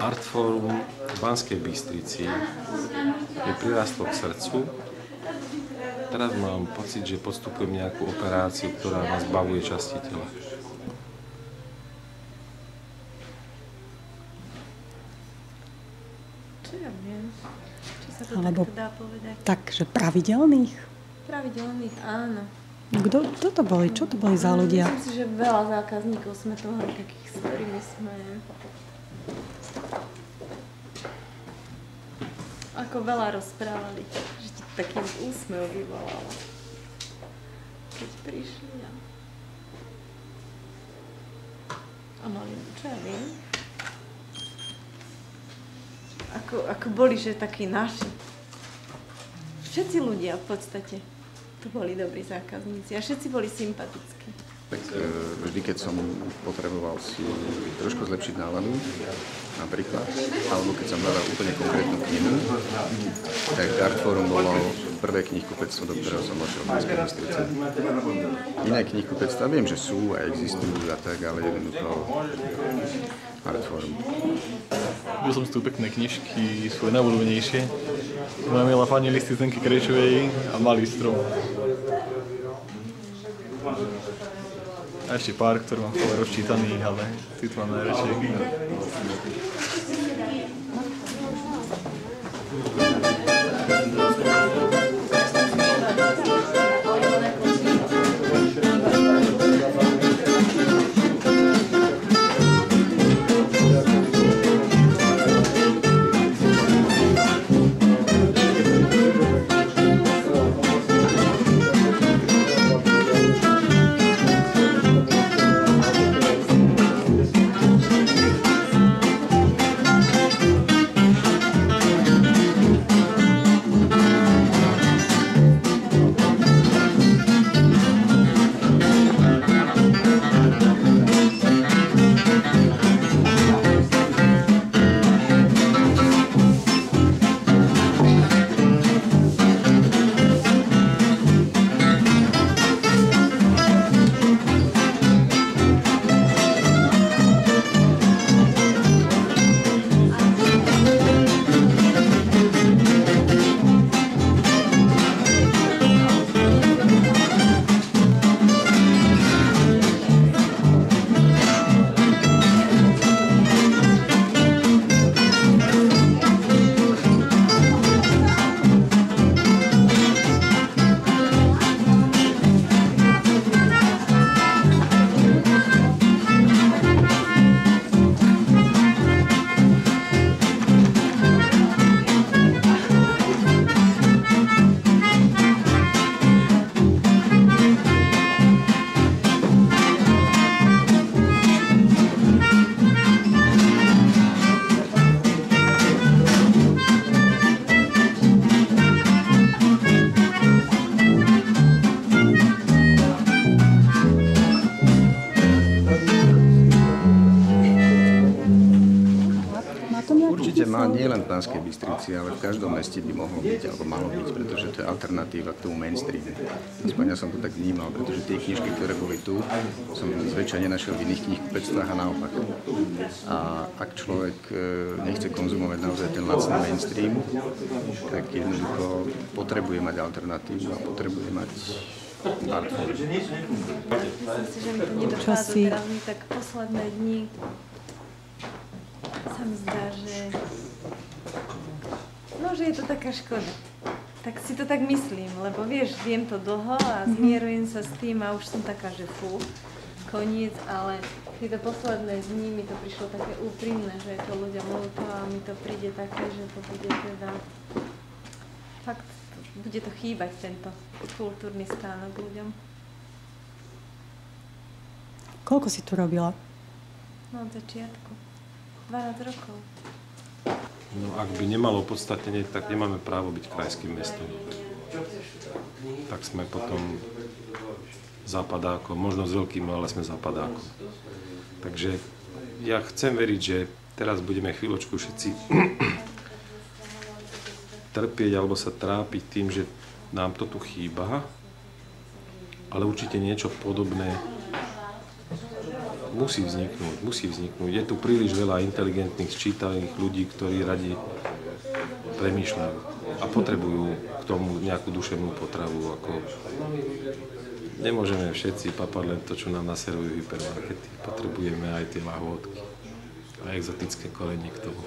Artforum v Banskej Bystrici mi prirastlo k srdcu. Teraz mám pocit, že podstupujem nejakú operáciu, ktorá ma zbavuje časti tela. Čo ja viem? Či sa to Alebo takto dá povedať? takže pravidelných? Pravidelných, áno. Kto to boli? Čo to boli za ľudia? Myslím si, že veľa zákazníkov sme tu mali takých, s ktorými sme ako veľa rozprávali, že ti taký úsmev vyvolalo, keď prišli a mali, čo ja viem, ako boli, že takí naši. Všetci ľudia v podstate tu boli dobrí zákazníci a všetci boli sympatickí. Tak vždy, keď som potreboval si trošku zlepšiť náladu, napríklad, alebo keď som hľadal úplne konkrétnu knihu, tak Artforum bolo prvé knihkupectvo, do ktorého som vošiel v Banskej Bystrici. Iné knihkupectvá viem, že sú a existujú a tak, ale jednoducho Artforum. Kúpil som si tu pekné knižky, svoje najobľúbenejšie. Moja milá pani listy Zdenky Krejčovej a Malý strom. A ešte pár, ktoré mám v rozčítaných, ale tu mám najradšej. Určite má nielen v Banskej Bystrici, ale v každom meste by mohlo byť, alebo malo byť, pretože to je alternatíva k tomu mainstreamu. Aspoň ja som to tak vnímal, pretože tie knižky, ktoré boli tu, som zväčša nenašiel v iných knihkupectvách a naopak. A ak človek nechce konzumovať naozaj ten lacný mainstream, tak jednoducho potrebuje mať alternatívu a potrebuje mať Artforum. Myslím si, že mi to nedochádza teraz, tak posledné dni sa mi zdá, že je to taká škoda. Tak si to tak myslím, lebo vieš, viem to dlho a zmierujem sa s tým a už som taká, že koniec, ale tieto posledné dni mi to prišlo také úprimné, že je to ľuďom ľúto a mi to príde také, že to bude teda fakt, bude to chýbať tento kultúrny stánok ľuďom. Koľko si tu robila? No od začiatku. 12 rokov. No, ak by nemalo opodstatnenie, tak nemáme právo byť krajským mestom. Tak sme potom západákom, možno s veľkým, ale sme západákom. Takže ja chcem veriť, že teraz budeme chvíľočku všetci trpieť alebo sa trápiť tým, že nám to tu chýba, ale určite niečo podobné musí vzniknúť. Je tu príliš veľa inteligentných, sčítaných ľudí, ktorí radi premýšľajú a potrebujú k tomu nejakú duševnú potravu. Nemôžeme všetci papať len to, čo nám naserujú hypermarkety. Potrebujeme aj tie lahôdky a exotické korenie k tomu.